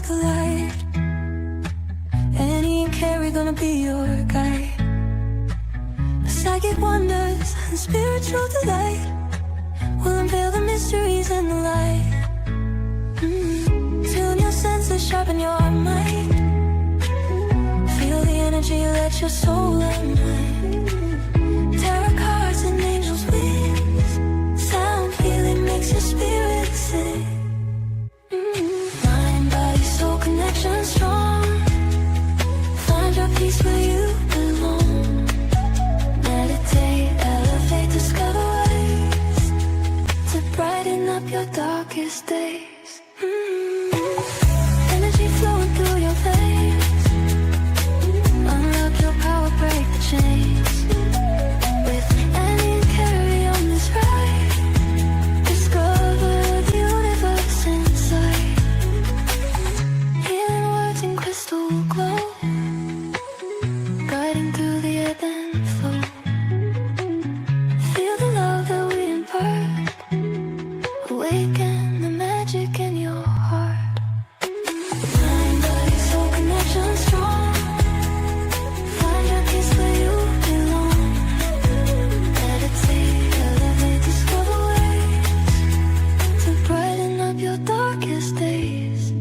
stars collide. Annie and Kerrie gonna be your guide. Psychic wonders and spiritual delight will unveil the mysteries and the light. Tune your senses, sharpen your mind. Feel the energy, let your soul unwind. Tarot cards and angels' wings. Sound healing makes your spirit sing. Mind, body, soul connection strong. Find your peace where you belong. Meditate, elevate, discover ways to brighten up your darkest days. Energy flowing through your veins. Unlock your power, break the chains. With Annie and Kerrie on this ride, discover the universe inside. Healing words in crystal glow, guiding through the ebb and flow. Feel the love that we impart. Awaken the magic in your heart. Mind, body, soul connection strong. Find your peace where you belong. Meditate, elevate, discover ways to brighten up your darkest days.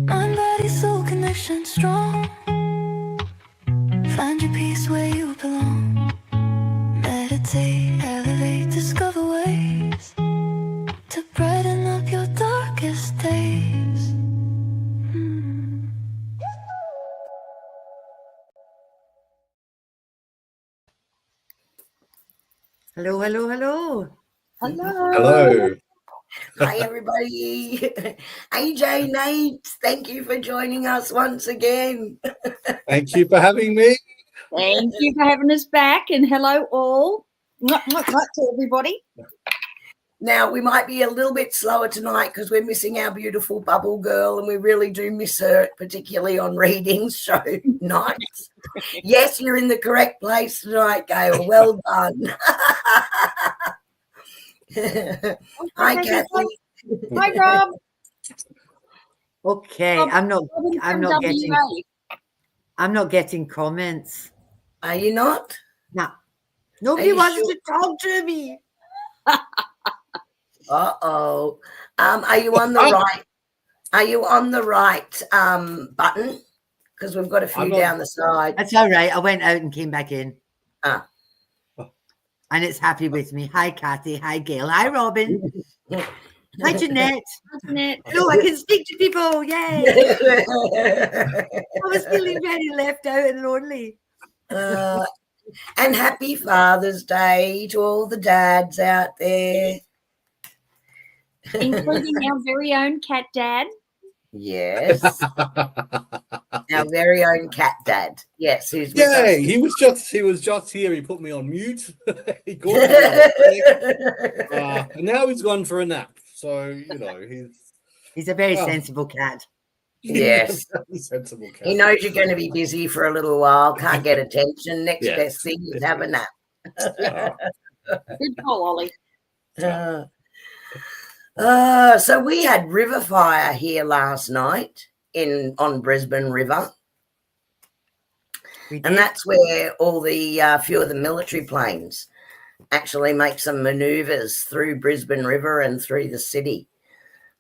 Mind, body, soul connection strong. Find your peace where you belong. Meditate, elevate, discover ways to brighten up your darkest days. Hello, hello, hello. Hello. Hi, everybody. AJ, Nate, thank you for joining us once again. Thank you for having me. Thank you for having us back, and hello all. Mwah, mwah, mwah to everybody. Now, we might be a little bit slower tonight because we're missing our beautiful bubble girl, and we really do miss her, particularly on readings, show nights. Yes, you're in the correct place tonight, Gail. Well done. Hi, Kathy. Hi, Rob. Okay, Rob, I'm not WA. getting comments. Are you not? No. Nobody you wants sure? to talk to me. Uh-oh. Are you on the right? Are you on the right button? Because we've got a few down the side. That's all right. I went out and came back in. Ah. And it's happy with me. Hi, Kathy. Hi, Gail. Hi, Robin. Hi, Jeanette. Hi, Jeanette. No, I can speak to people. Yay. I was feeling very left out and lonely. And happy Father's Day to all the dads out there. Including our very own cat dad. Yes. Our very own cat dad. Yes, who's with Yeah, us. he was just here. He put me on mute. He called me and now he's gone for a nap. So He's a very sensible cat. Yes. He's a sensible cat. He knows you're going to be busy for a little while, can't get attention. Next Yes. best thing is have a nap. Good call, Ollie. So we had river fire here last night on Brisbane River. And that's where all the few of the military planes actually make some maneuvers through Brisbane River and through the city.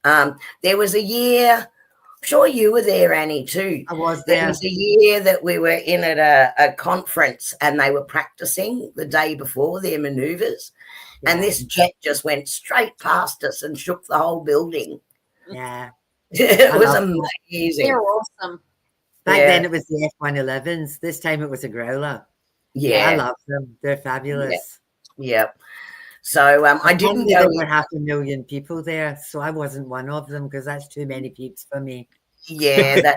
There was a year, I'm sure you were there, Annie, too. I was there. There was a year that we were in at a conference and they were practicing the day before their maneuvers. Yeah. And this jet just went straight past us and shook the whole building. Yeah. It was amazing. They're awesome. Back then it was the F-111s. This time it was a Growler. Yeah. I love them. They're fabulous. Yeah. So I didn't go. There were 500,000 people there, so I wasn't one of them because that's too many peeps for me. Yeah,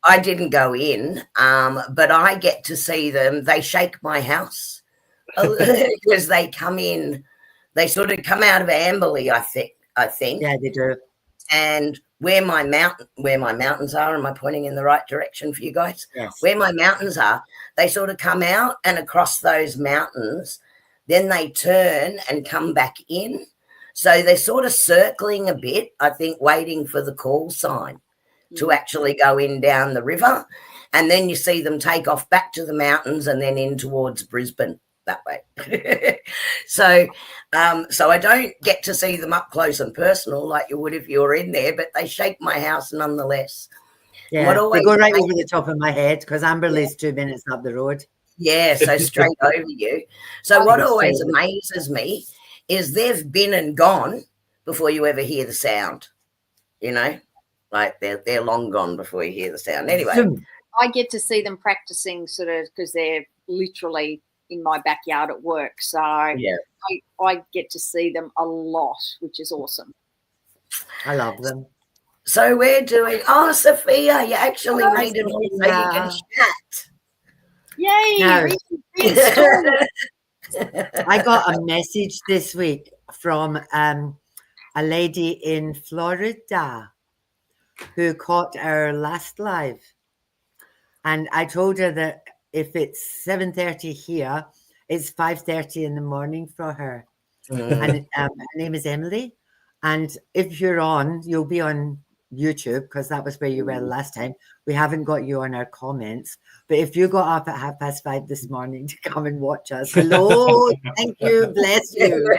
I didn't go in, but I get to see them. They shake my house because they come in. They sort of come out of Amberley, I think. Yeah, they do. And where my mountains are, am I pointing in the right direction for you guys? Yes. Where my mountains are, they sort of come out and across those mountains, then they turn and come back in. So they're sort of circling a bit, I think, waiting for the call sign to actually go in down the river. And then you see them take off back to the mountains and then in towards Brisbane that way. So I don't get to see them up close and personal like you would if you were in there, but they shake my house nonetheless. Yeah, they go right over the top of my head because Amberley's 2 minutes up the road. Yeah, so straight over you. So what always amazes me is they've been and gone before you ever hear the sound, you know, like they're long gone before you hear the sound. Anyway. I get to see them practicing sort of because they're literally in my backyard at work. So yeah. I get to see them a lot, which is awesome. I love them. So we're doing, Sophia, you actually made it all so you can chat. Yay! No. Read I got a message this week from a lady in Florida who caught our last live. And I told her that if it's 7:30 here, it's 5:30 in the morning for her. And her name is Emily. And if you're on, you'll be on YouTube because that was where you were last time. We haven't got you on our comments. But if you got up at 5:30 this morning to come and watch us, hello, thank you, bless you.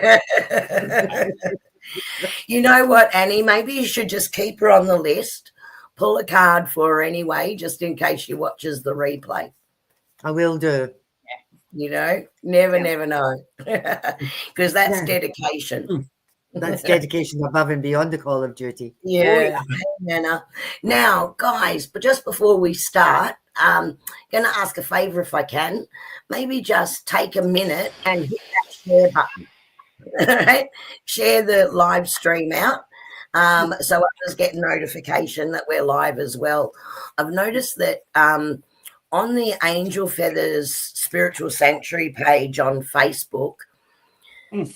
You know what, Annie? Maybe you should just keep her on the list. Pull a card for her anyway, just in case she watches the replay. I will do. You know, never know. Because that's dedication. That's dedication above and beyond the call of duty. Yeah. Now, guys, but just before we start, I'm going to ask a favor if I can. Maybe just take a minute and hit that share button. Right? Share the live stream out. So others get notification that we're live as well. I've noticed that on the Angel Feathers Spiritual Sanctuary page on Facebook,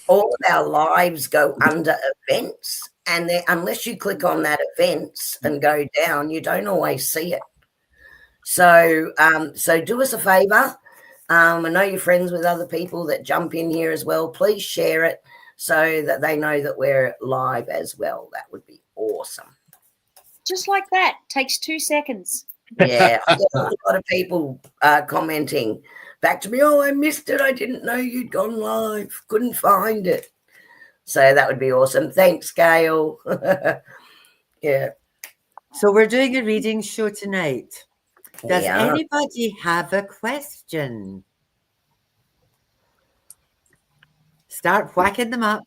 all of our lives go under events, and unless you click on that events and go down, you don't always see it. So do us a favor. I know you're friends with other people that jump in here as well. Please share it so that they know that we're live as well. That would be awesome. Just like that. Takes 2 seconds. Yeah, I get a lot of people commenting back to me, I missed it. I didn't know you'd gone live. Couldn't find it. So that would be awesome. Thanks, Gail. Yeah. So we're doing a reading show tonight. Does Yeah. anybody have a question? Start whacking them up.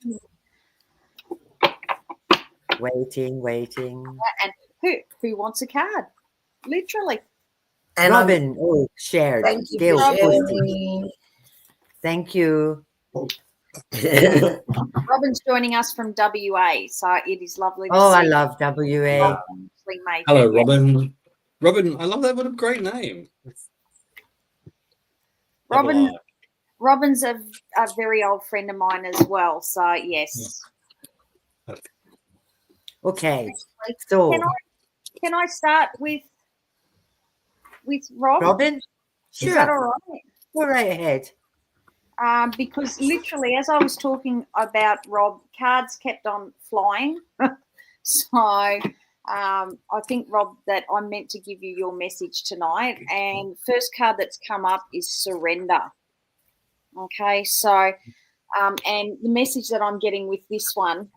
Waiting. And who wants a card? Literally. And Robin, shared. thank you, Gail for posted. sharing. Thank you. Robin's joining us from WA, so it is lovely to see I love WA. Hello, Robin. Robin, I love that. What a great name. Robin's a very old friend of mine as well, so yes. Okay. So can I start with Rob? Robin? Sure. Is that all right? Go right ahead. Because literally, as I was talking about Rob, cards kept on flying. So I think, Rob, that I'm meant to give you your message tonight. And first card that's come up is surrender. Okay, so and the message that I'm getting with this one,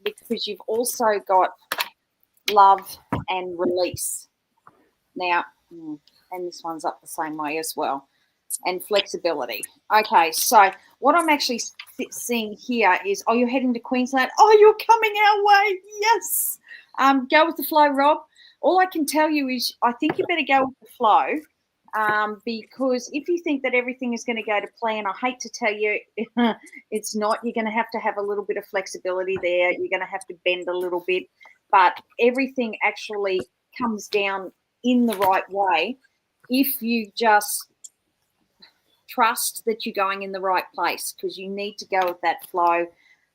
because you've also got love and release. Now, and this one's up the same way as well. And flexibility. Okay, so what I'm actually seeing here is, you're heading to Queensland. You're coming our way. Yes. Go with the flow, Rob. All I can tell you is I think you better go with the flow because if you think that everything is going to go to plan, I hate to tell you it's not. You're going to have a little bit of flexibility there. You're going to have to bend a little bit, but everything actually comes down in the right way if you just trust that you're going in the right place, because you need to go with that flow, a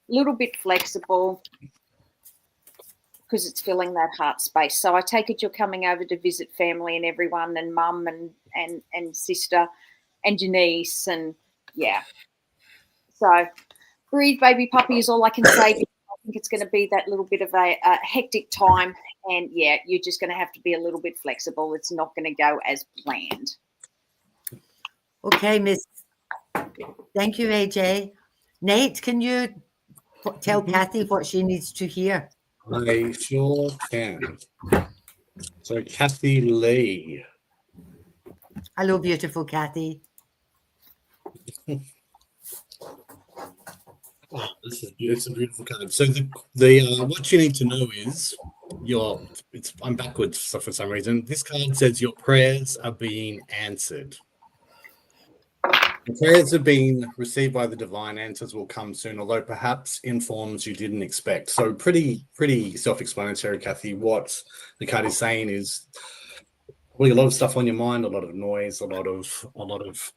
little bit flexible. because it's filling that heart space. So I take it you're coming over to visit family and everyone, and mum and sister and your niece, and yeah. So breathe, baby puppy, is all I can say. I think it's going to be that little bit of a hectic time, and yeah, you're just going to have to be a little bit flexible. It's not going to go as planned. Okay, Miss. Thank you, AJ. Nate, can you tell Kathy what she needs to hear? I sure can. So, Kathy Lee. Hello, beautiful Kathy. Oh, it's a beautiful card. So the what you need to know is I'm backwards for some reason. This card says your prayers are being answered. The prayers have been received by the divine. Answers will come soon, although perhaps in forms you didn't expect. So pretty self-explanatory, Kathy. What the card is saying is a lot of stuff on your mind, a lot of noise, a lot of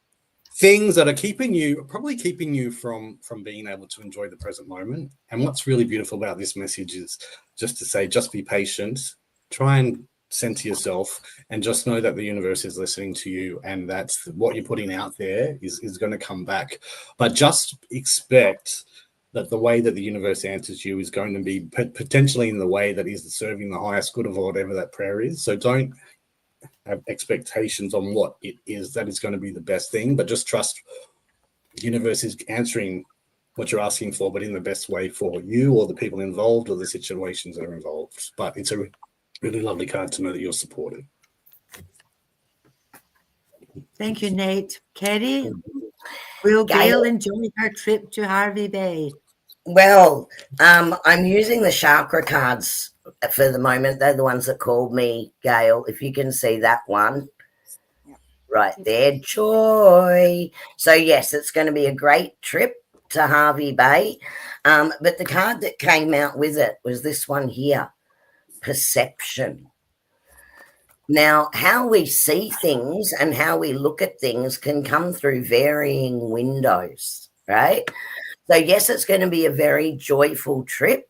things that are probably keeping you from being able to enjoy the present moment. And what's really beautiful about this message is just to say, just be patient, try and center yourself, and just know that the universe is listening to you, and that's what you're putting out there is going to come back. But just expect that the way that the universe answers you is going to be potentially in the way that is serving the highest good of whatever that prayer is. So don't have expectations on what it is that is going to be the best thing, but just trust the universe is answering what you're asking for, but in the best way for you or the people involved or the situations that are involved. But it's a really lovely card to know that you're supported. Thank you, Nate. Kerrie, will Gail enjoy her trip to Harvey Bay? Well, I'm using the chakra cards for the moment. They're the ones that called me, Gail. If you can see that one right there, joy. So yes, it's going to be a great trip to Harvey Bay. But the card that came out with it was this one here, perception. Now, how we see things and how we look at things can come through varying windows, right? So yes, it's going to be a very joyful trip,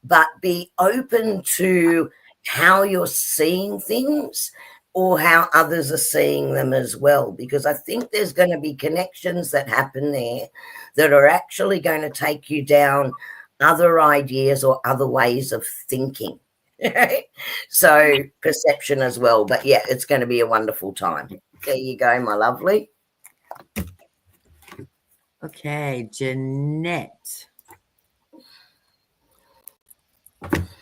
but be open to how you're seeing things or how others are seeing them as well, because I think there's going to be connections that happen there that are actually going to take you down other ideas or other ways of thinking. So perception as well. But yeah, it's going to be a wonderful time. There you go, my lovely. Okay, Jeanette.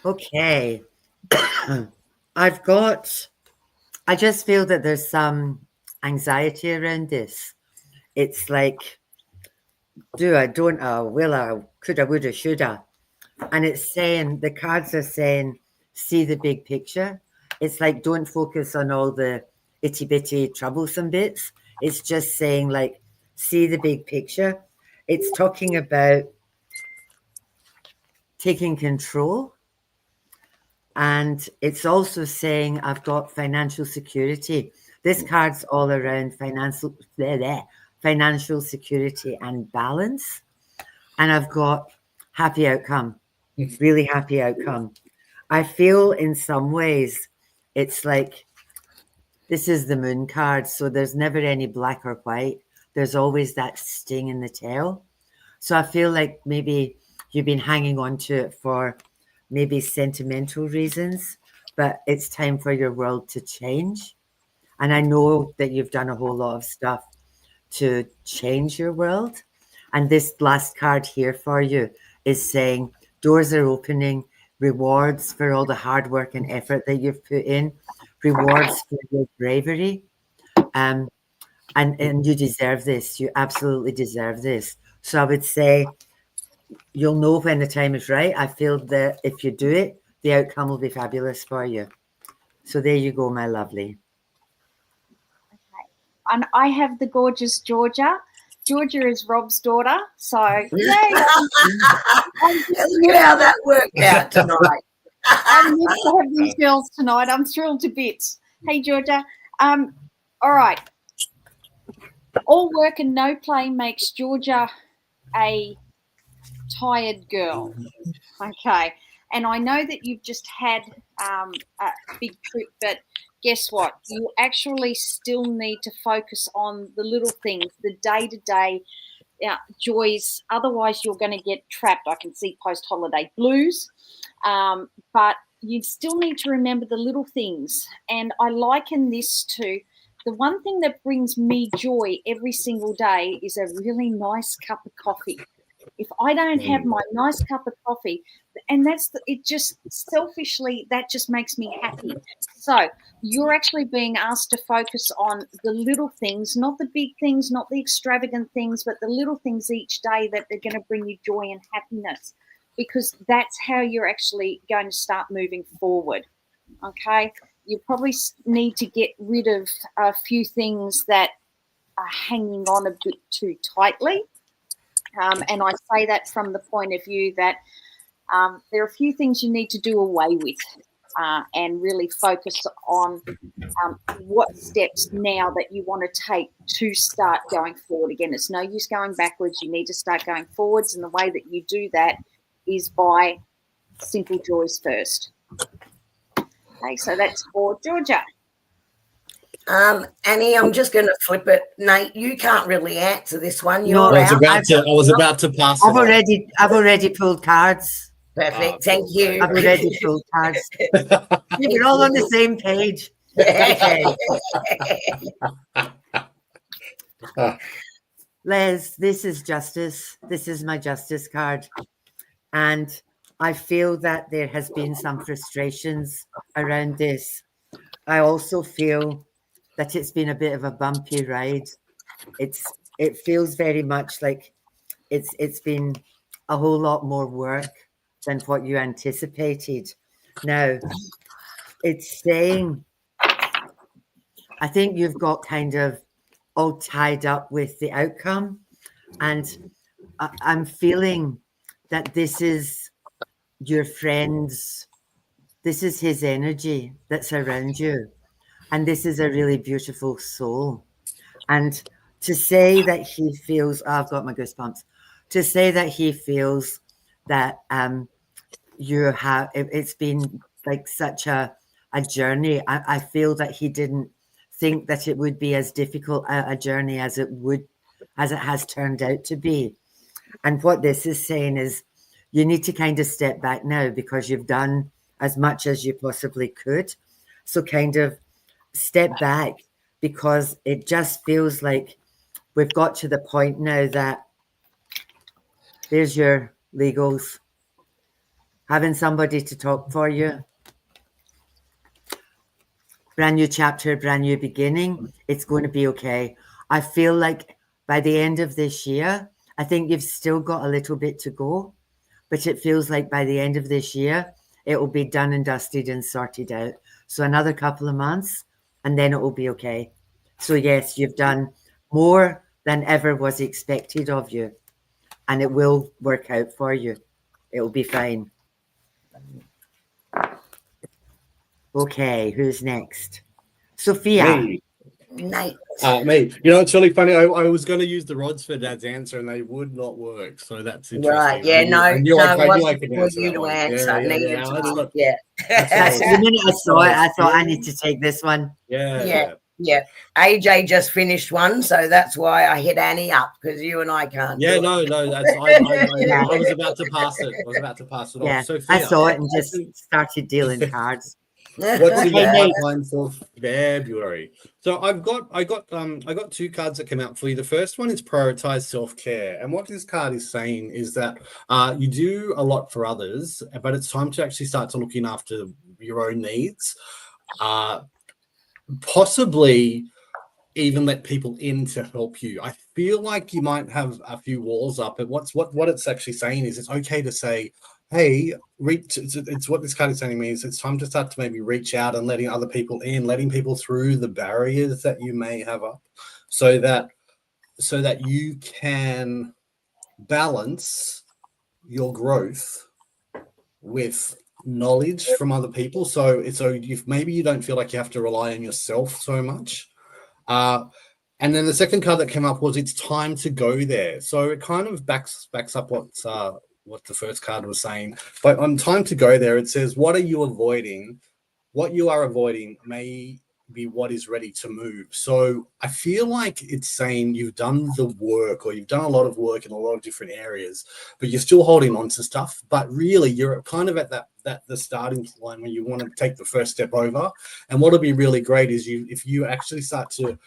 Okay. I just feel that there's some anxiety around this. It's like, do I, don't I, will I, coulda, woulda, shoulda. And it's saying, the cards are saying, see the big picture. It's like, don't focus on all the itty bitty troublesome bits. It's just saying, like, see the big picture. It's talking about taking control. And it's also saying, I've got financial security. This card's all around financial security and balance. And I've got happy outcome, really happy outcome. I feel in some ways it's like, this is the moon card, so there's never any black or white. There's always that sting in the tail. So I feel like maybe you've been hanging on to it for maybe sentimental reasons, but it's time for your world to change. And I know that you've done a whole lot of stuff to change your world. And this last card here for you is saying doors are opening, rewards for all the hard work and effort that you've put in, rewards for your bravery. And you deserve this. You absolutely deserve this. So I would say you'll know when the time is right. I feel that if you do it, the outcome will be fabulous for you. So there you go, my lovely. Okay. And I have the gorgeous Georgia. Georgia is Rob's daughter. So yay. Look at how that worked out tonight. I'm going to have these girls tonight. I'm thrilled to bits. Hey, Georgia. All right. All work and no play makes Georgia a tired girl. Okay. And I know that you've just had a big trip, but guess what? You actually still need to focus on the little things, the day-to-day joys. Otherwise, you're going to get trapped. I can see post-holiday blues. But you still need to remember the little things. And I liken this to the one thing that brings me joy every single day is a really nice cup of coffee. If I don't have my nice cup of coffee, and it just selfishly, that just makes me happy. So you're actually being asked to focus on the little things, not the big things, not the extravagant things, but the little things each day that are going to bring you joy and happiness, because that's how you're actually going to start moving forward. Okay. You probably need to get rid of a few things that are hanging on a bit too tightly. And I say that from the point of view that there are a few things you need to do away with and really focus on what steps now that you want to take to start going forward again. It's no use going backwards. You need to start going forwards. And the way that you do that is by simple joys first. Okay, so that's for Georgia. Annie, I'm just going to flip it. Nate, you can't really answer this one. You're No, I was out. about to pass it on. I've already pulled cards. Perfect. Thank you. I've already pulled cards. We're all on the same page. Okay. Les, this is justice. This is my justice card. And I feel that there has been some frustrations around this. I also feel that it's been a bit of a bumpy ride. It feels very much like it's been a whole lot more work than what you anticipated. Now, it's saying, I think you've got kind of all tied up with the outcome, and I'm feeling that this is your friend's, this is his energy that's around you, and this is a really beautiful soul. And to say that he feels, I've got my goosebumps, to say that he feels that it's been like such a journey. I feel that he didn't think that it would be as difficult a journey as it has turned out to be. And what this is saying is you need to kind of step back now, because you've done as much as you possibly could. So kind of step back, because it just feels like we've got to the point now that there's your legals, having somebody to talk for you. Brand new chapter, brand new beginning. It's going to be okay. I feel like by the end of this year, I think you've still got a little bit to go, but it feels like by the end of this year, it will be done and dusted and sorted out. So another couple of months, and then it will be okay. So yes, you've done more than ever was expected of you, and it will work out for you. It will be fine. Okay, who's next? Sophia. Me. Nate. Me. You know, it's really funny. I was going to use the rods for Dad's answer, and they would not work. So that's interesting. Right. Yeah. I knew I could for answer you that to one. answer. Yeah. The minute I saw it, I thought I need to take this one. Yeah. AJ just finished one, so that's why I hit Annie up, because you and I can't. Yeah, no, that's I was about to pass it. Off. Yeah, Sophia, I saw it and just started dealing cards. What's in Okay, your Nate. pipeline for February? So I got two cards that came out for you. The first one is prioritize self-care, and what this card is saying is that you do a lot for others, but it's time to actually start to looking after your own needs. Possibly even let people in to help you. I feel like you might have a few walls up, but what it's actually saying is it's okay to say, hey, it's what this card is saying to me is it's time to start to maybe reach out and letting other people in, letting people through the barriers that you may have up, so that you can balance your growth with knowledge from other people. So if maybe you don't feel like you have to rely on yourself so much. And then the second card that came up was it's time to go there. So it kind of backs up what the first card was saying. But on time to go there, it says, what are you avoiding? What you are avoiding may be what is ready to move. So I feel like it's saying you've done the work, or you've done a lot of work in a lot of different areas, but you're still holding on to stuff. But really, you're kind of at the starting line when you want to take the first step over. And what'll be really great is if you actually start to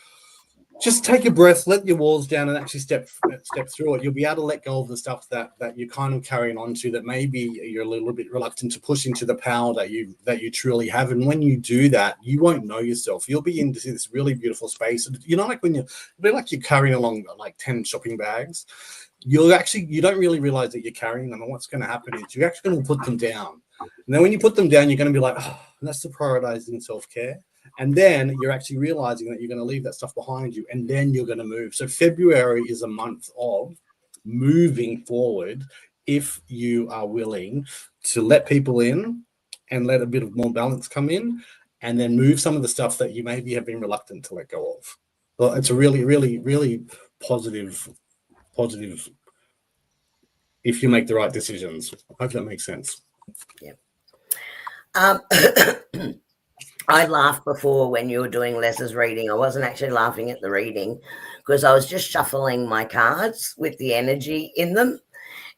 just take a breath, let your walls down, and actually step through it. You'll be able to let go of the stuff that you're kind of carrying on to, that maybe you're a little bit reluctant to push into the power that you truly have. And when you do that, you won't know yourself. You'll be in this really beautiful space. You know, like when it'll be like you're carrying along like 10 shopping bags. You don't really realize that you're carrying them. And what's going to happen is you're actually going to put them down. And then when you put them down, you're going to be like, oh, that's the prioritizing self-care. And then you're actually realizing that you're going to leave that stuff behind you, and then you're going to move. So February is a month of moving forward if you are willing to let people in and let a bit of more balance come in, and then move some of the stuff that you maybe have been reluctant to let go of. Well, it's a really, really, really positive if you make the right decisions. I hope that makes sense. Yeah. I laughed before when you were doing Les's reading. I wasn't actually laughing at the reading because I was just shuffling my cards with the energy in them.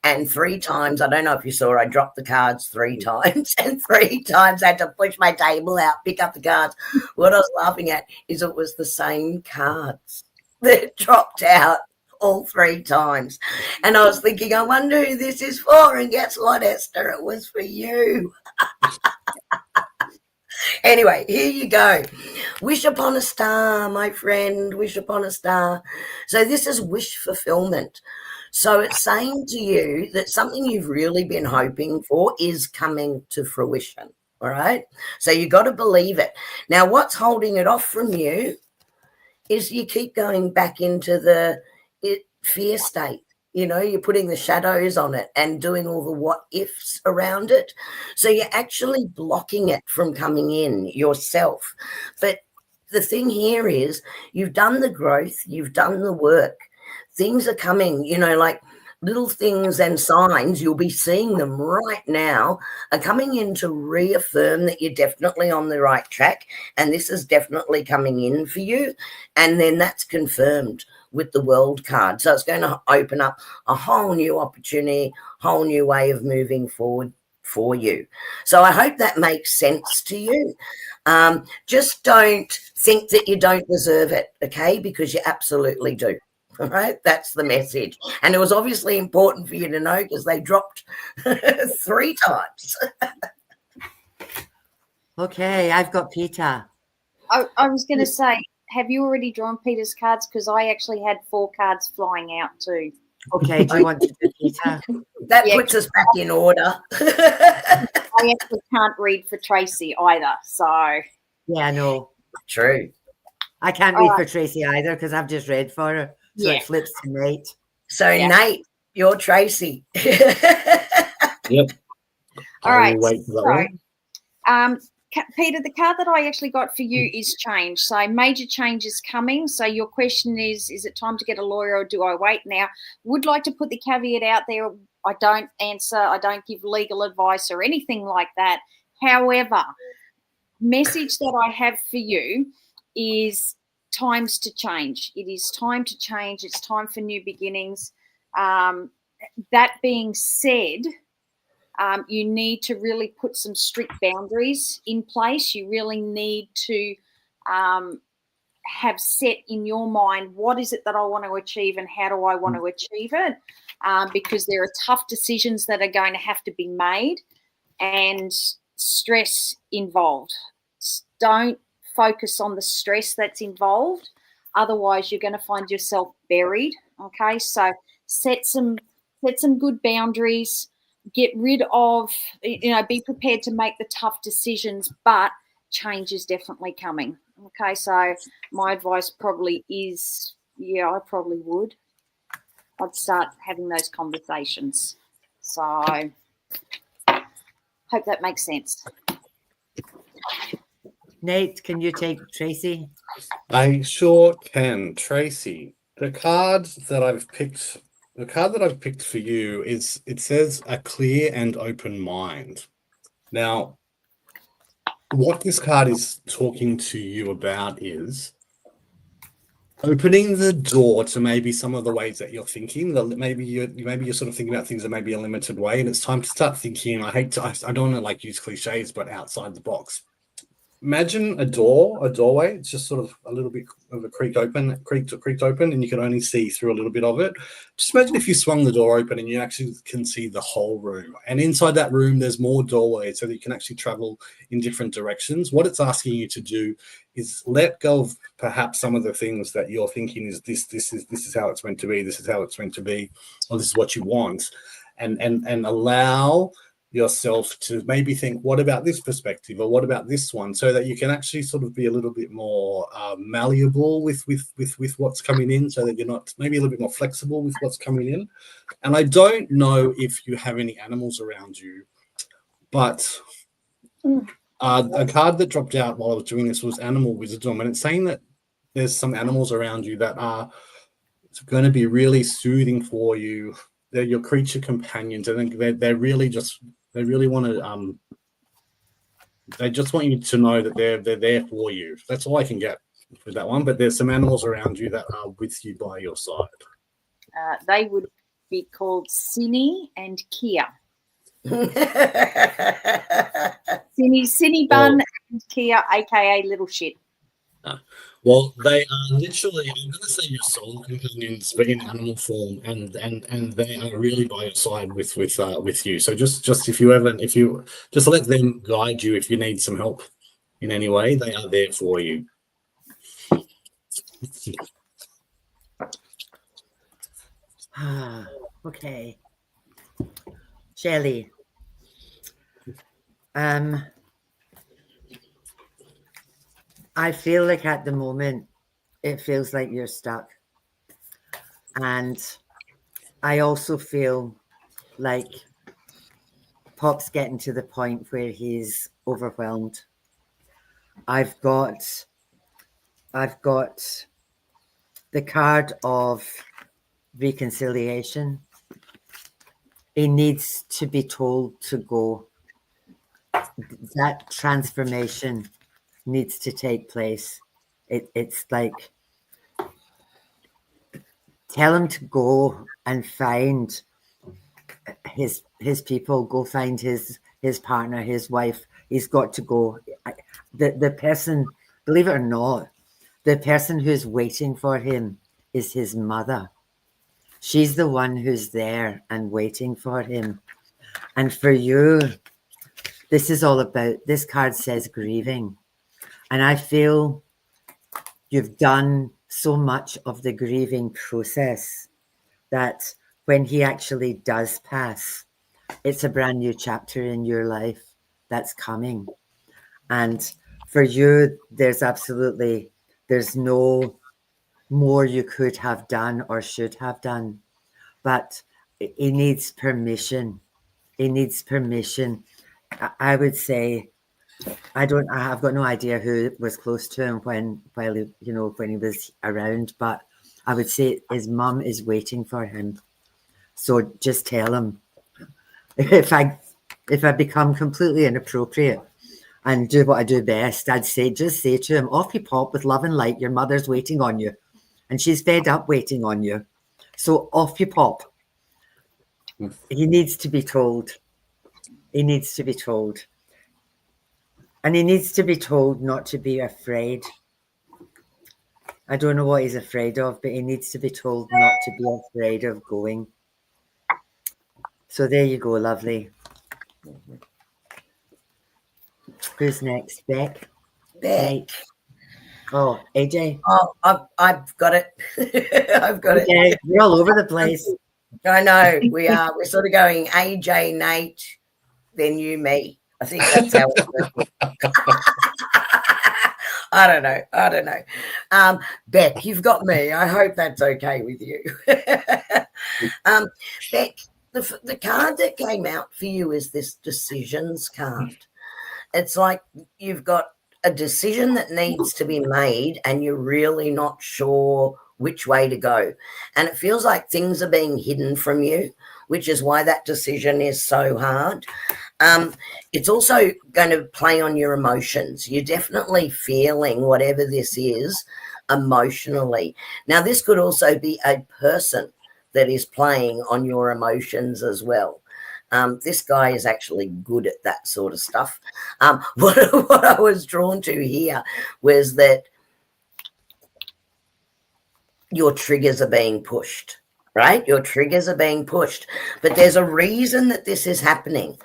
And 3 times, I don't know if you saw, I dropped the cards 3 times, and 3 times I had to push my table out, pick up the cards. What I was laughing at is it was the same cards that dropped out all 3 times. And I was thinking, I wonder who this is for. And guess what, Esther? It was for you. Anyway, here you go. Wish upon a star, my friend. Wish upon a star. So this is wish fulfillment. So it's saying to you that something you've really been hoping for is coming to fruition. All right. So you got to believe it. Now, what's holding it off from you is you keep going back into the fear state. You know, you're putting the shadows on it and doing all the what ifs around it. So you're actually blocking it from coming in yourself. But the thing here is you've done the growth, you've done the work. Things are coming, you know, like little things and signs, you'll be seeing them right now, are coming in to reaffirm that you're definitely on the right track. And this is definitely coming in for you. And then that's confirmed with the World card. So it's going to open up a whole new opportunity, whole new way of moving forward for you. So I hope that makes sense to you. Just don't think that you don't deserve it, okay? Because you absolutely do. All right, that's the message. And it was obviously important for you to know because they dropped 3 times. Okay, I've got Peter. I was going to say, have you already drawn Peter's cards? Because I actually had 4 cards flying out too. Okay, do you want to do Peter? That puts us back in order. I actually can't read for Tracy either. So Yeah, no. True. I can't read for Tracy either because I've just read for her. So it flips to Nate. So Nate, you're Tracy. Yep. All right. So, Peter, the card that I actually got for you is change. So major change is coming. So your question is it time to get a lawyer or do I wait? Now, would like to put the caveat out there. I don't answer. I don't give legal advice or anything like that. However, message that I have for you is times to change. It is time to change. It's time for new beginnings. That being said, you need to really put some strict boundaries in place. You really need to have set in your mind what is it that I want to achieve and how do I want to achieve it, because there are tough decisions that are going to have to be made and stress involved. Don't focus on the stress that's involved. Otherwise, you're going to find yourself buried. Okay, so set some good boundaries. Get rid of, be prepared to make the tough decisions, but change is definitely coming. Okay, so my advice probably is, I probably would. I'd start having those conversations. So hope that makes sense. Nate, can you take Tracy? I sure can. Tracy, the cards that I've picked The card that I've picked for you is, it says a clear and open mind. Now, what this card is talking to you about is opening the door to maybe some of the ways that you're thinking. Maybe you're sort of thinking about things in maybe a limited way, and it's time to start thinking. I don't want to like use cliches, but outside the box. Imagine a doorway. It's just sort of a little bit of a creaked open, and you can only see through a little bit of it. Just imagine if you swung the door open and you actually can see the whole room. And inside that room, there's more doorways so that you can actually travel in different directions. What it's asking you to do is let go of perhaps some of the things that you're thinking is this is how it's meant to be, this is how it's meant to be, or this is what you want, and allow yourself to maybe think, what about this perspective, or what about this one, so that you can actually sort of be a little bit more malleable with what's coming in, so that you're not maybe a little bit more flexible with what's coming in. And I don't know if you have any animals around you, but a card that dropped out while I was doing this was Animal Wisdom, and it's saying that there's some animals around you that are going to be really soothing for you. They're your creature companions. I think they really want to they just want you to know that they're there for you. That's all I can get with that one. But there's some animals around you that are with you by your side. They would be called Cinny and Kia. Cinny Bun and Kia, aka Little Shit. Well, they are literally, I'm going to say your soul companions, but in animal form, and they are really by your side with you. So just if you just let them guide you if you need some help in any way, they are there for you. Okay, Shelley. I feel like at the moment, it feels like you're stuck. And I also feel like Pop's getting to the point where he's overwhelmed. I've got the card of reconciliation. He needs to be told to go. That transformation needs to take place. It's like, tell him to go and find his people, go find his partner, his wife. He's got to go. The person, believe it or not, the person who's waiting for him is his mother. She's the one who's there and waiting for him. And for you, this is all about, this card says grieving. And I feel you've done so much of the grieving process that when he actually does pass, it's a brand new chapter in your life that's coming. And for you, there's no more you could have done or should have done. But he needs permission. He needs permission. I would say, I've got no idea who was close to him when he was around, but I would say his mum is waiting for him. So just tell him. If I become completely inappropriate and do what I do best, I'd say, just say to him, off you pop with love and light, your mother's waiting on you. And she's fed up waiting on you. So off you pop. He needs to be told. He needs to be told. And he needs to be told not to be afraid. I don't know what he's afraid of, but he needs to be told not to be afraid of going. So there you go, lovely. Who's next? Beck? Beck. Oh, AJ? Oh, I've got it. I've got it. We're all over the place. I know, we are. We're sort of going AJ, Nate, then you, me. I think that's how it works. I don't know. Beck, you've got me. I hope that's okay with you. Beck, the card that came out for you is this decisions card. It's like you've got a decision that needs to be made and you're really not sure which way to go. And it feels like things are being hidden from you, which is why that decision is so hard. It's also going to play on your emotions. You're definitely feeling whatever this is emotionally. Now, this could also be a person that is playing on your emotions as well. This guy is actually good at that sort of stuff. What I was drawn to here was that your triggers are being pushed, right? Your triggers are being pushed. But there's a reason that this is happening.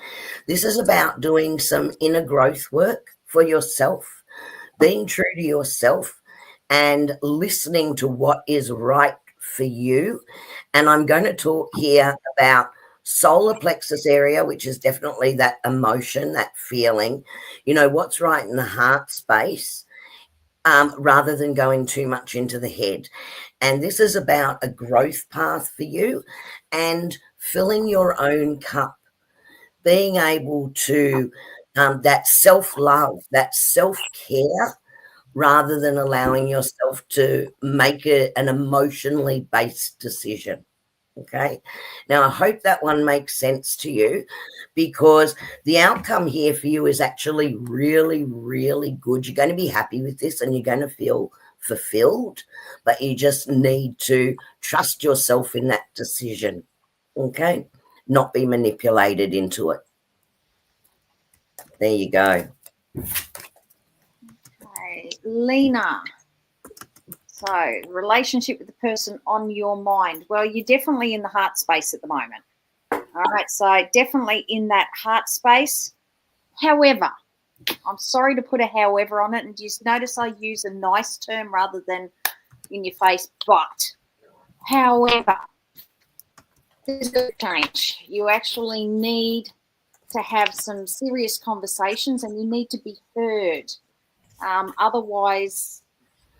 This is about doing some inner growth work for yourself, being true to yourself and listening to what is right for you. And I'm going to talk here about solar plexus area, which is definitely that emotion, that feeling, you know, what's right in the heart space, rather than going too much into the head. And this is about a growth path for you and filling your own cup, being able to, that self-love, that self-care, rather than allowing yourself to make an emotionally based decision. Okay. Now, I hope that one makes sense to you, because the outcome here for you is actually really, really good. You're going to be happy with this and you're going to feel fulfilled, but you just need to trust yourself in that decision. Okay. Not be manipulated into it. There you go. Okay, Lena. So, relationship with the person on your mind. Well, you're definitely in the heart space at the moment. All right, so definitely in that heart space. However, I'm sorry to put a however on it, and just notice I use a nice term rather than in your face, but however, there's a change. You actually need to have some serious conversations and you need to be heard. Otherwise,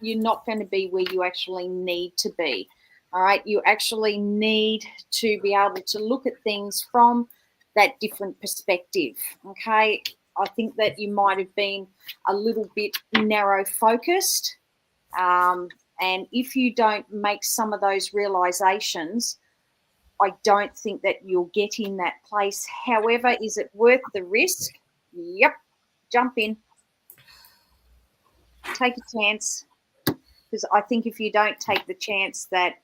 you're not going to be where you actually need to be. All right. You actually need to be able to look at things from that different perspective. Okay. I think that you might have been a little bit narrow focused. And if you don't make some of those realizations, I don't think that you'll get in that place. However, is it worth the risk? Yep. Jump in. Take a chance. Because I think if you don't take the chance, that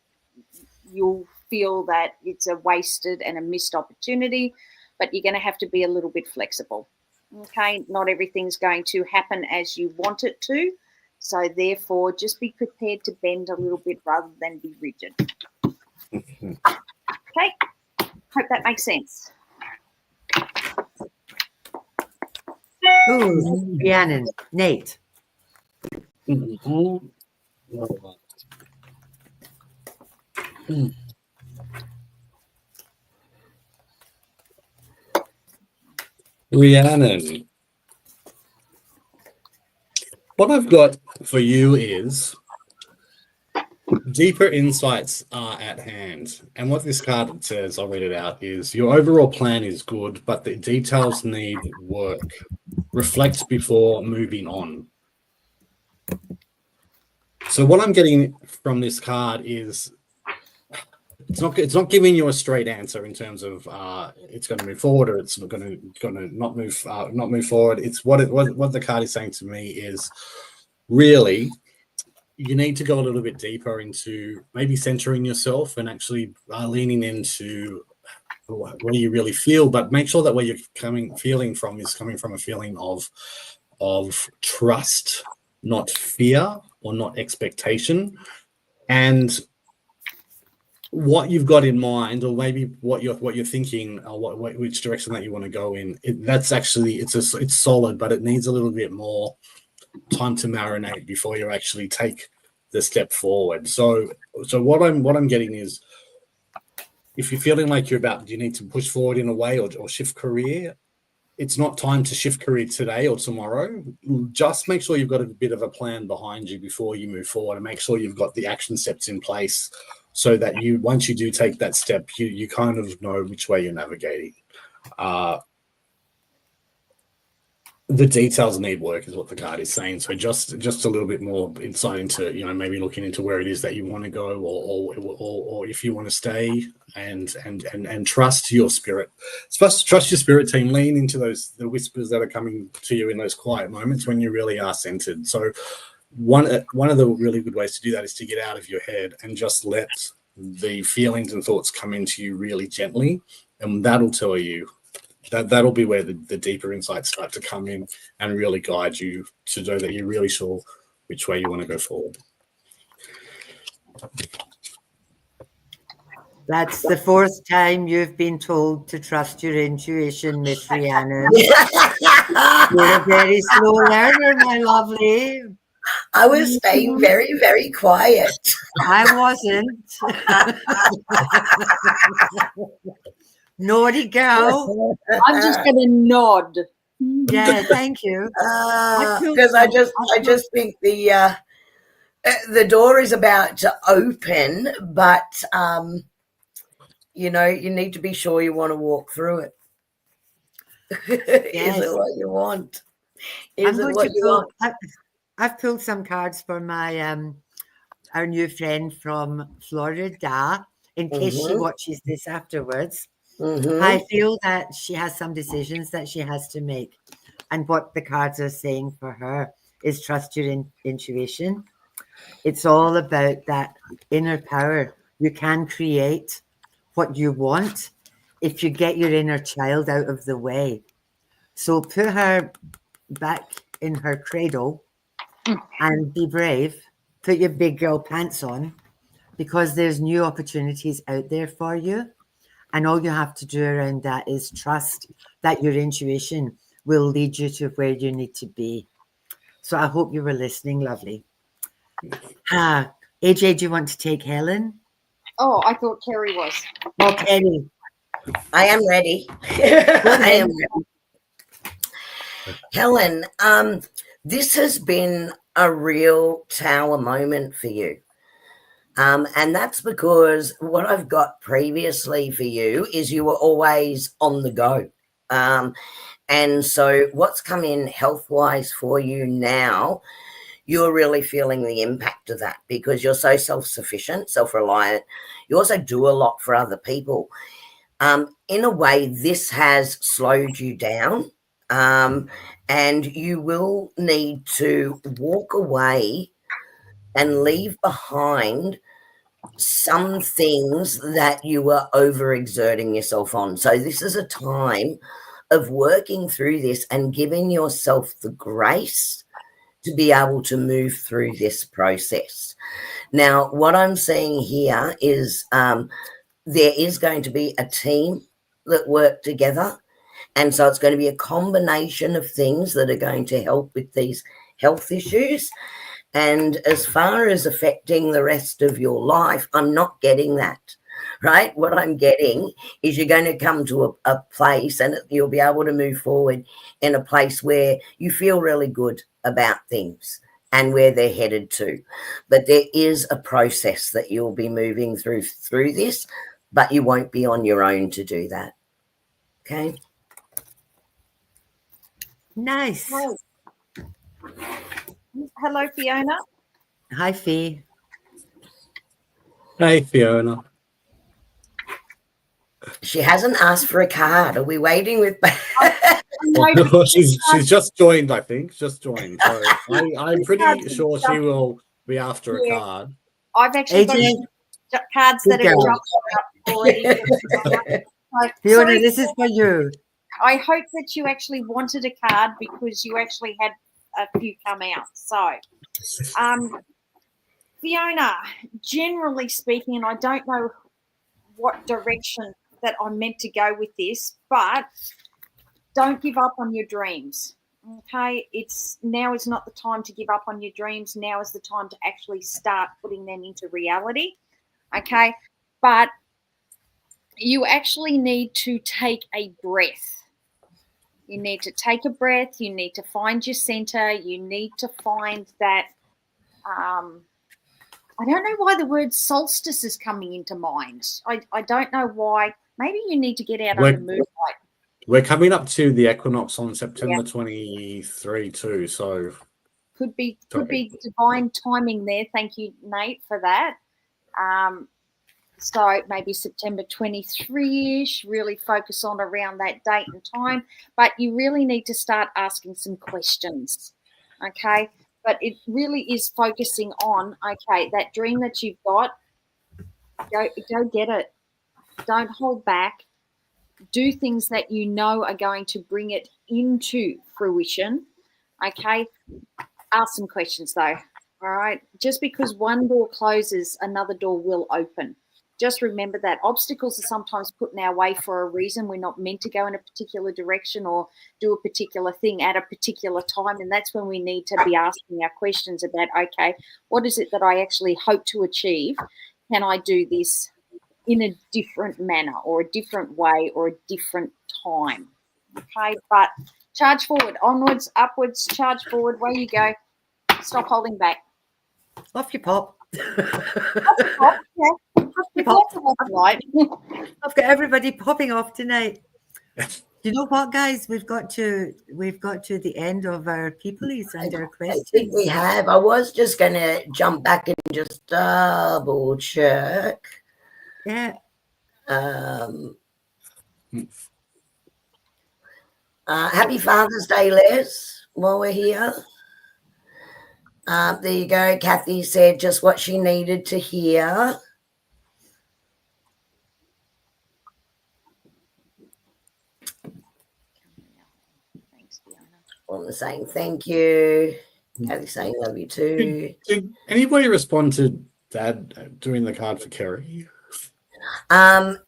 you'll feel that it's a wasted and a missed opportunity, but you're going to have to be a little bit flexible. Okay, not everything's going to happen as you want it to. So therefore, just be prepared to bend a little bit rather than be rigid. Okay, hope that makes sense. Ooh, Rhiannon, Nate. Rhiannon, what I've got for you is deeper insights are at hand. And what this card says, I'll read it out, is your overall plan is good, but the details need work. Reflect before moving on. So what I'm getting from this card is it's not giving you a straight answer in terms of it's going to move forward or it's going to not move forward. It's what the card is saying to me is really you need to go a little bit deeper into maybe centering yourself and actually leaning into where you really feel, but make sure that where you're feeling from is coming from a feeling of trust, not fear or not expectation. And what you've got in mind, or maybe what you're thinking, or which direction that you want to go in, that's actually it's solid, but it needs a little bit more time to marinate before you actually take the step forward. So what I'm getting is, if you're feeling like you need to push forward in a way or shift career, it's not time to shift career today or tomorrow. Just make sure you've got a bit of a plan behind you before you move forward, and make sure you've got the action steps in place so that once you do take that step, you kind of know which way you're navigating. the details need work is what the card is saying. So just a little bit more insight into, maybe looking into where it is that you want to go, or if you want to stay, and trust your spirit. Trust your spirit team. Lean into the whispers that are coming to you in those quiet moments when you really are centered. So one of the really good ways to do that is to get out of your head and just let the feelings and thoughts come into you really gently, and that'll tell you. That'll be where the deeper insights start to come in and really guide you to know that you're really sure which way you want to go forward. That's the fourth time you've been told to trust your intuition, Miss Rhiannon. You're a very slow learner, my lovely. I was staying very, very quiet. I wasn't. Naughty girl. I'm just going to nod. Yeah, thank you. Because I just think the door is about to open, but you need to be sure you want to walk through it. Yes. Is it what you want? I've pulled some cards for my our new friend from Florida in case she watches this afterwards. I feel that she has some decisions that she has to make, and what the cards are saying for her is trust your intuition. It's all about that inner power. You can create what you want if you get your inner child out of the way. So put her back in her cradle and be brave. Put your big girl pants on, because there's new opportunities out there for you. And all you have to do around that is trust that your intuition will lead you to where you need to be. So I hope you were listening, lovely. AJ, do you want to take Helen? Oh, I thought Kerrie was. Oh, Kerrie. I am ready. I am ready. Helen, this has been a real tower moment for you. And that's because what I've got previously for you is you were always on the go. And so what's come in health-wise for you now, you're really feeling the impact of that because you're so self-sufficient, self-reliant. You also do a lot for other people. In a way, this has slowed you down, and you will need to walk away and leave behind some things that you were overexerting yourself on. So this is a time of working through this and giving yourself the grace to be able to move through this process. Now, what I'm seeing here is there is going to be a team that work together. And so it's going to be a combination of things that are going to help with these health issues. And as far as affecting the rest of your life, I'm not getting that, right? What I'm getting is you're going to come to a place and you'll be able to move forward in a place where you feel really good about things and where they're headed to. But there is a process that you'll be moving through this, but you won't be on your own to do that. Okay? Nice. Hello, Fiona. Hi, Fee. Hey, Fiona. She hasn't asked for a card. Are we waiting with... No, she's just joined, I think. Just joined. So I'm pretty sure she will be after a card. I've actually got cards that have jumped out already. Fiona, this is for you. I hope that you actually wanted a card because you actually had a few come out. So, Fiona, generally speaking, and I don't know what direction that I'm meant to go with this, but don't give up on your dreams. Okay, now is not the time to give up on your dreams. Now is the time to actually start putting them into reality. Okay, but you actually need to take a breath. You need to take a breath. You need to find your center. You need to find that. I don't know why the word solstice is coming into mind. I don't know why. Maybe you need to get out on the moonlight. We're coming up to the equinox on September 23 too. So could be divine timing there. Thank you, Nate, for that. So maybe September 23-ish, really focus on around that date and time. But you really need to start asking some questions, okay? But it really is focusing on, okay, that dream that you've got, go get it. Don't hold back. Do things that you know are going to bring it into fruition, okay? Ask some questions, though, all right? Just because one door closes, another door will open. Just remember that obstacles are sometimes put in our way for a reason. We're not meant to go in a particular direction or do a particular thing at a particular time. And that's when we need to be asking our questions about, okay, what is it that I actually hope to achieve? Can I do this in a different manner or a different way or a different time? Okay, but charge forward, onwards, upwards, charge forward. Where you go. Stop holding back. Off you pop. Off you pop. Right. I've got everybody popping off tonight. You know what, guys? We've got to the end of our peoplies and our I questions. think we have. I was just going to jump back and just double check. Yeah. Happy Father's Day, Les, while we're here. There you go. Kathy said just what she needed to hear. Thanks, Fiona. I'm saying thank you. Kathy saying love you too. Did anybody respond to Dad doing the card for Kerrie?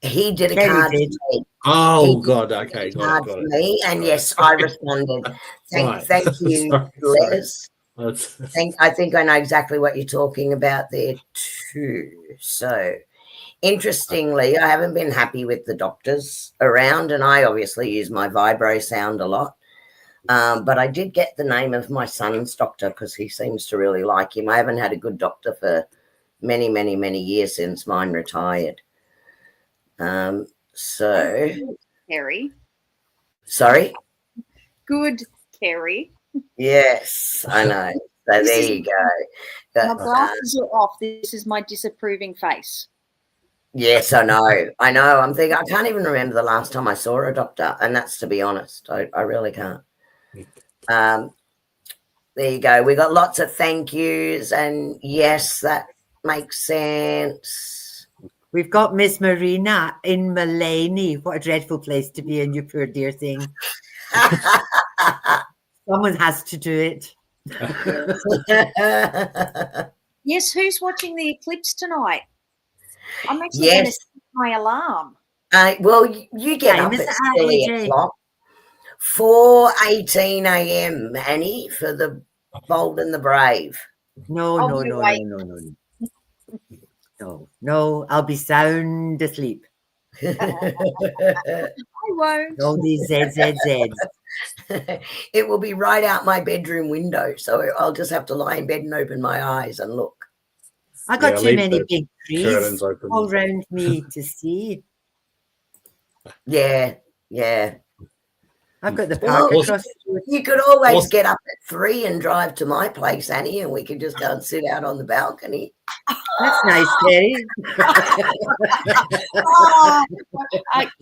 He did a Kerrie card did. for me. Oh God, okay, got For it. me, and yes, I responded. Thank you, Sorry. Les. That's- I think I know exactly what you're talking about there too. So, interestingly, I haven't been happy with the doctors around, and I obviously use my vibro sound a lot. But I did get the name of my son's doctor because he seems to really like him. I haven't had a good doctor for many, many, many years since mine retired. So, Kerrie. sorry. Good, Kerrie. Yes, I know. So there you go. My glasses are off. This is my disapproving face. Yes, I know. I'm thinking I can't even remember the last time I saw a doctor, and that's to be honest. I really can't. There you go. We got lots of thank yous, and yes, that makes sense. We've got Miss Marina in Mullaney. What a dreadful place to be in, you poor dear thing. Someone has to do it. Yes, who's watching the eclipse tonight? I'm actually going to set my alarm. Well, you get up at 3 o'clock. 4:18 a.m., Annie, for the bold and the brave. No, I'll be sound asleep. I won't. All these ZZZs. It will be right out my bedroom window, so I'll just have to lie in bed and open my eyes and look. I got too many big trees all around me to see. Yeah. I've got the park across. You could always get up at 3 and drive to my place, Annie, and we could just go and sit out on the balcony. That's nice, Kerrie.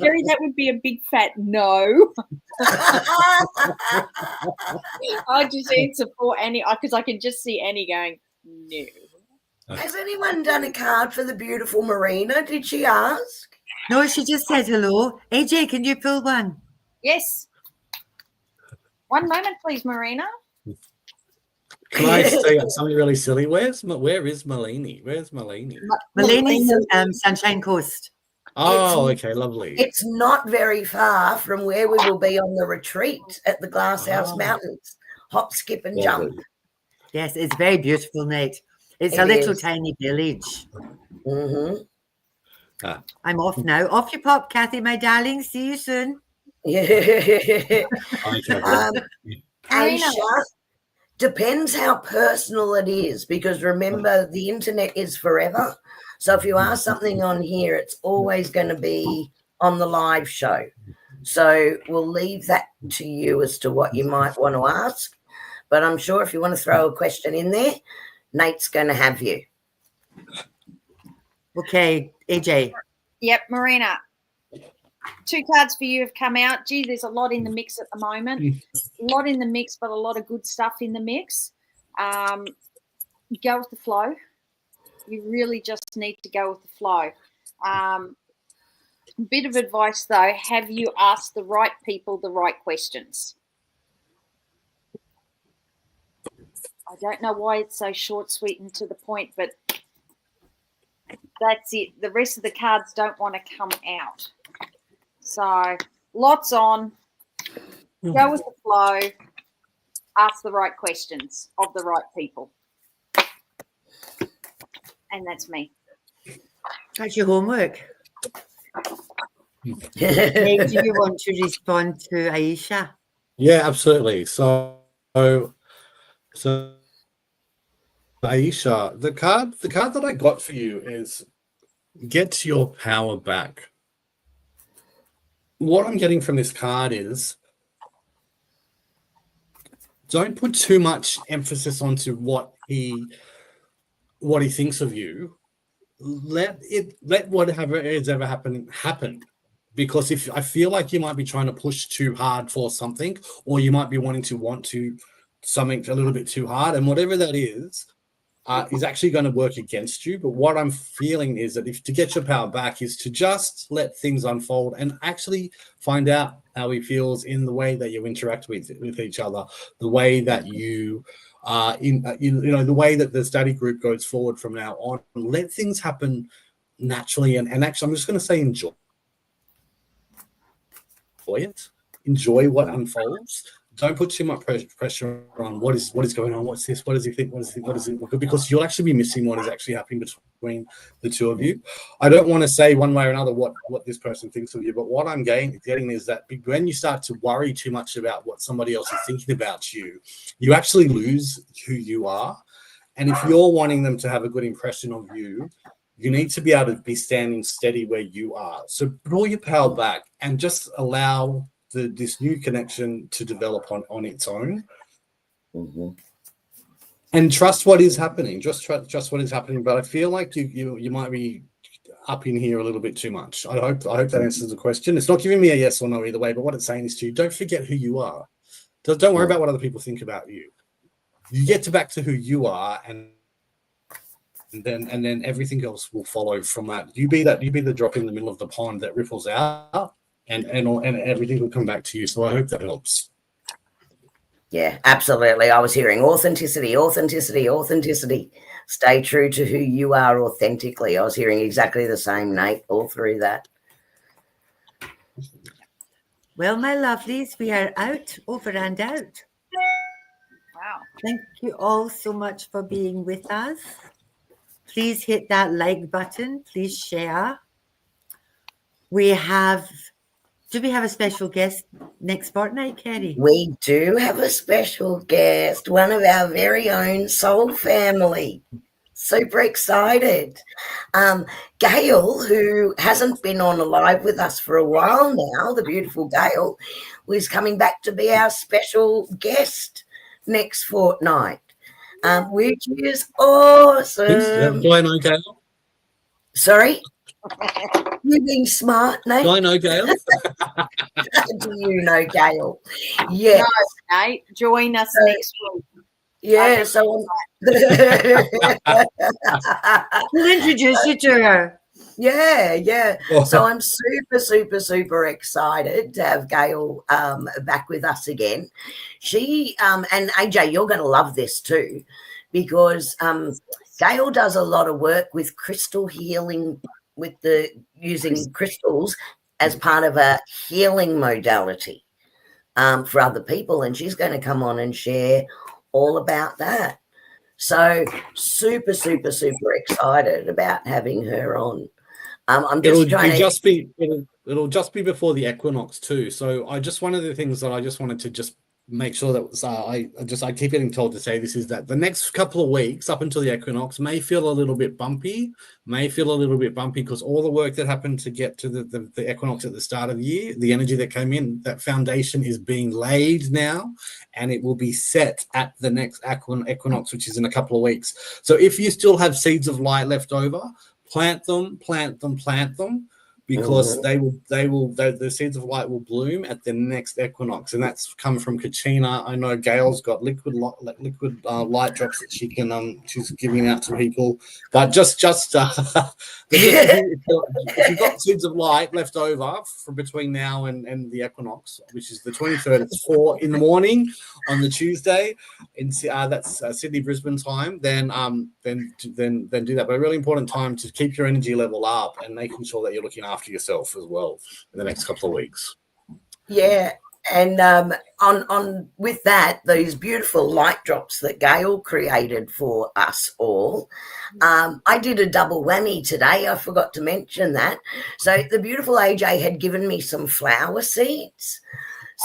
Kerrie, that would be a big fat no. I just answer for Annie because I can just see Annie going, no. Has anyone done a card for the beautiful Marina? Did she ask? No, she just said hello. AJ, can you pull one? Yes. One moment, please, Marina. Can I say something really silly? Where is Mullaney? Where's Mullaney? Mullaney's Sunshine Coast. Oh, okay, lovely. It's not very far from where we will be on the retreat at the Glasshouse Mountains. Hop, skip, and jump. Yes, it's very beautiful, Nate. It's a little tiny village. Mm-hmm. I'm off now. Off you pop, Kathy, my darling. See you soon. Yeah. Aisha, depends how personal it is, because remember, the internet is forever. So if you ask something on here, it's always going to be on the live show. So we'll leave that to you as to what you might want to ask. But I'm sure if you want to throw a question in there, Nate's going to have you. Okay, AJ. Yep, Marina. 2 cards for you have come out. Gee, there's a lot in the mix at the moment. A lot in the mix, but a lot of good stuff in the mix. Go with the flow. You really just need to go with the flow. Bit of advice, though. Have you asked the right people the right questions? I don't know why it's so short, sweet, and to the point, but that's it. The rest of the cards don't want to come out. So lots on. Go with the flow. Ask the right questions of the right people. And that's me. That's your homework. Nate, do you want to respond to Aisha? Yeah, absolutely. So Aisha, the card that I got for you is get your power back. What I'm getting from this card is don't put too much emphasis onto what he thinks of you. Let whatever is ever happening happen. Because if I feel like you might be trying to push too hard for something, or you might be wanting to something a little bit too hard, and whatever that is actually going to work against you. But what I'm feeling is that to get your power back is to just let things unfold and actually find out how he feels in the way that you interact with each other, the way that you the way that the study group goes forward from now on. Let things happen naturally, and actually, I'm just going to say enjoy it. Enjoy what unfolds. Don't put too much pressure on what is going on. What's this? What does he think? What is it? Because you'll actually be missing what is actually happening between the two of you. I don't want to say one way or another what this person thinks of you, but what I'm getting is that when you start to worry too much about what somebody else is thinking about you, you actually lose who you are. And if you're wanting them to have a good impression of you, you need to be able to be standing steady where you are. So pull your power back and just allow this new connection to develop on its own. Mm-hmm. And trust what is happening. Just trust what is happening. But I feel like you might be up in here a little bit too much. I hope that answers the question. It's not giving me a yes or no either way, but what it's saying is to you, don't forget who you are. Don't worry about what other people think about you. You get back to who you are, and then everything else will follow from that. You be the drop in the middle of the pond that ripples out, and everything will come back to you. So I hope that helps. Yeah, absolutely. I was hearing authenticity. Stay true to who you are authentically. I was hearing exactly the same, Nate, all through that. Well, my lovelies, we are out, over and out. Wow. Thank you all so much for being with us. Please hit that like button. Please share. Do we have a special guest next fortnight, Kerrie? We do have a special guest, one of our very own soul family. Super excited. Gail, who hasn't been on live with us for a while now, the beautiful Gail, was coming back to be our special guest next fortnight, which is awesome. Do I know Gail? Sorry? You being smart, Nate? Do I know Gail? Do you know Gail? Yes. No, Nate, join us next week. Yeah, so We'll introduce you to her. Yeah. So I'm super excited to have Gail back with us again. She and AJ, you're going to love this too, because Gail does a lot of work with crystal healing, with using crystals as part of a healing modality for other people, and she's going to come on and share all about that. So super excited about having her on. It'll just be before the equinox too. So one of the things that I just wanted to just make sure that I keep getting told to say this, is that the next couple of weeks up until the equinox may feel a little bit bumpy, because all the work that happened to get to the equinox at the start of the year, the energy that came in, that foundation is being laid now, and it will be set at the next equinox, which is in a couple of weeks. So if you still have seeds of light left over, plant them, because the seeds of light will bloom at the next equinox. And that's come from Katrina. I know Gail's got liquid light drops that she's giving out to people. But if you've got seeds of light left over from between now and the equinox, which is the 23rd, it's 4 in the morning on the Tuesday, that's Sydney Brisbane time, then do that. But a really important time to keep your energy level up and making sure that you're looking after yourself as well in the next couple of weeks. Yeah, and on with that, these beautiful light drops that Gail created for us all, I did a double whammy today. I forgot to mention that. So the beautiful AJ had given me some flower seeds.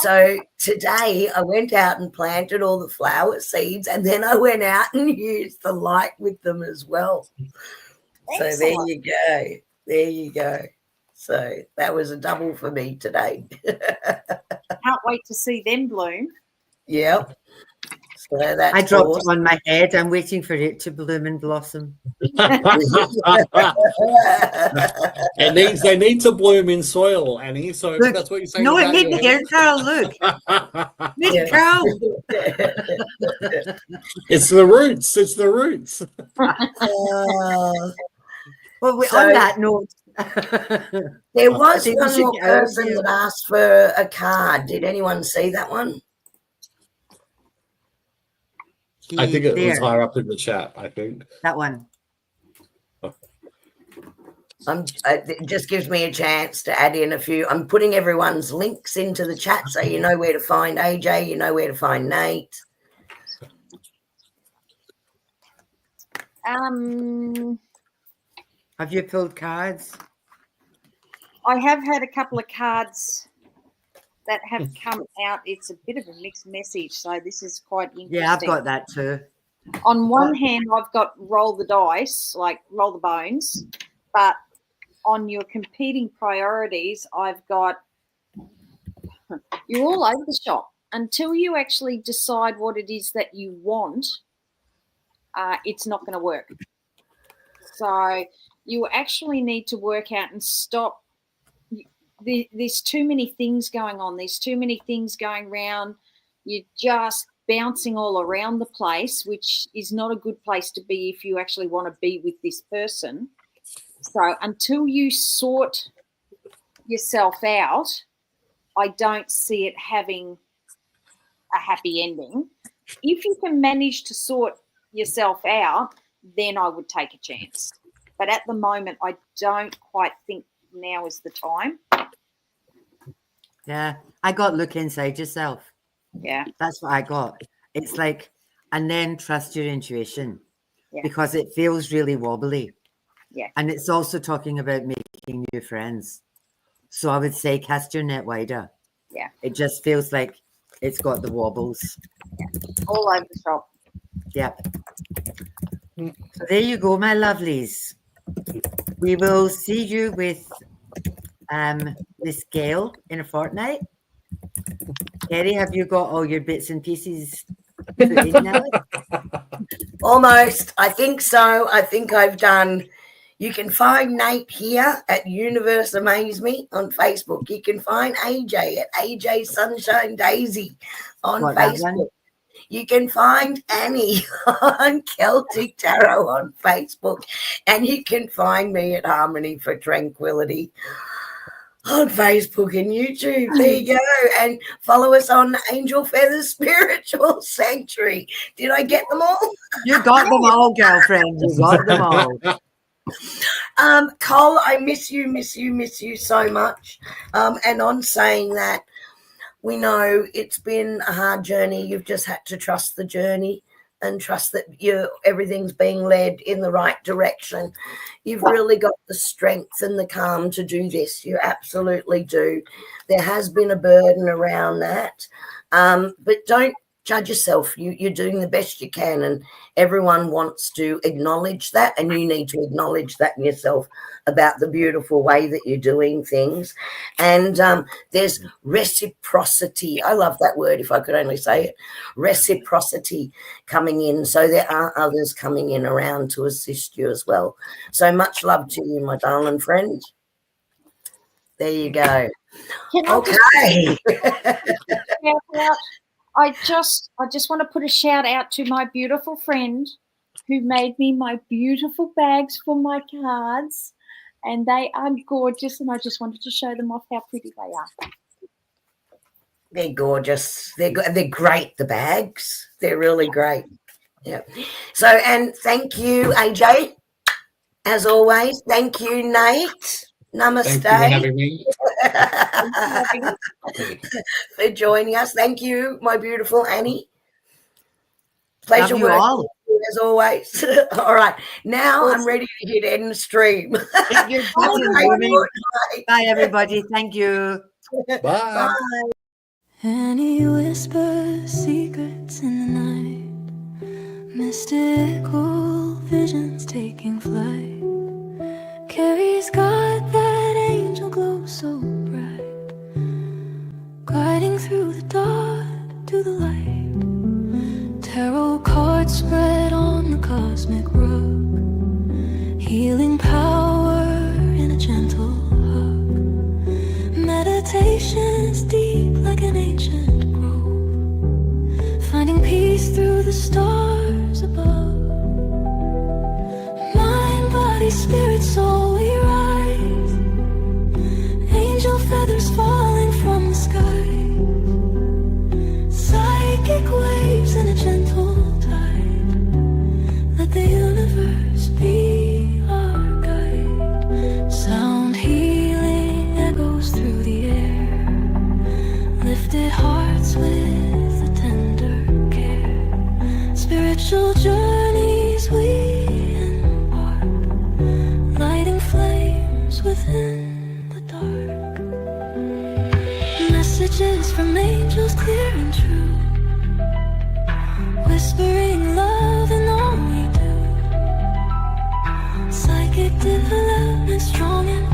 So today I went out and planted all the flower seeds, and then I went out and used the light with them as well. Excellent. So there you go. So that was a double for me today. Can't wait to see them bloom. Yep. So that's I dropped awesome. it on my head. I'm waiting for it to bloom and blossom. They need to bloom in soil, Annie. So Look, that's what you're saying. no, it about made your me hair curl. Look, Miss Carl. It's the roots. It's the roots. Well, So- on that note, There was think we one should more get out of person here. that asked for a card. Did anyone see that one? I think it was there, higher up in the chat. I think. that one. It just gives me a chance to add in a few. I'm putting everyone's links into the chat so you know where to find AJ, you know where to find Nate. Have you pulled cards? I have had a couple of cards that have come out. It's a bit of a mixed message, so this is quite interesting. Yeah, I've got that too. On one hand, I've got roll the dice, like roll the bones, but on your competing priorities, I've got you're all over the shop. Until you actually decide what it is that you want, it's not going to work. So you actually need to work out and stop. There's too many things going on. There's too many things going around. You're just bouncing all around the place, which is not a good place to be if you actually want to be with this person. So until you sort yourself out, I don't see it having a happy ending. If you can manage to sort yourself out, then I would take a chance. But at the moment, I don't quite think now is the time. Yeah, I got look inside yourself. Yeah. That's what I got. It's like, and then trust your intuition, Yeah. because it feels really wobbly. Yeah. And it's also talking about making new friends. So I would say cast your net wider. Yeah. It just feels like it's got the wobbles. All over the shop. Yep. So there you go, my lovelies. We will see you with Miss Gail in a fortnight. Kerrie, have you got all your bits and pieces put in now? Almost. I think so. I think I've done. You can find Nate here at Universe Amaze Me on Facebook. You can find AJ at AJ Sunshine Daisy on Got that Facebook. one? You can find Annie on Celtic Tarot on Facebook. And you can find me at Harmony for Tranquility on Facebook and YouTube. There you go. And follow us on Angel Feathers Spiritual Sanctuary. Did I get them all? You got them all, girlfriend. You got them all. Cole, I miss you so much. And on saying that, we know it's been a hard journey. You've just had to trust the journey. and trust that everything's being led in the right direction. You've really got the strength and the calm to do this. You absolutely do. There has been a burden around that, but don't judge yourself. You're doing the best you can, and everyone wants to acknowledge that, and you need to acknowledge that in yourself about the beautiful way that you're doing things. And there's reciprocity. I love that word, if I could only say it. Reciprocity coming in. So there are others coming in around to assist you as well. So much love to you, my darling friend. There you go. Okay. I just want to put a shout out to my beautiful friend who made me my beautiful bags for my cards, and they are gorgeous, and I just wanted to show them off how pretty they are. They're gorgeous. They're great, the bags. They're really great. Yeah. So, and thank you, AJ, as always. Thank you, Nate. Namaste. Thank you for having me. For joining us. Thank you, my beautiful Annie. Pleasure Love you working all. with you as always. All right. Now I'm ready to hit end stream. You're brilliant. Bye, everybody. Thank you. Bye. Bye. Annie whispers secrets in the night, mystical visions taking flight. Kerrie's got that angel glow so bright, gliding through the dark to the light. Tarot cards spread on the cosmic rug, healing power in a gentle hug. Meditation's deep like an ancient grove, finding peace through the stars above. Mind, body, spirit, soul, we rise. Angel feathers falling from the sky, psychic waves in a gentle tide. Let the universe be our guide. Sound healing echoes through the air, lifted hearts with a tender care. Spiritual journeys we embark, lighting flames within the dark. Messages from angels clear and true, whispering love in all we do. Psychic development strong and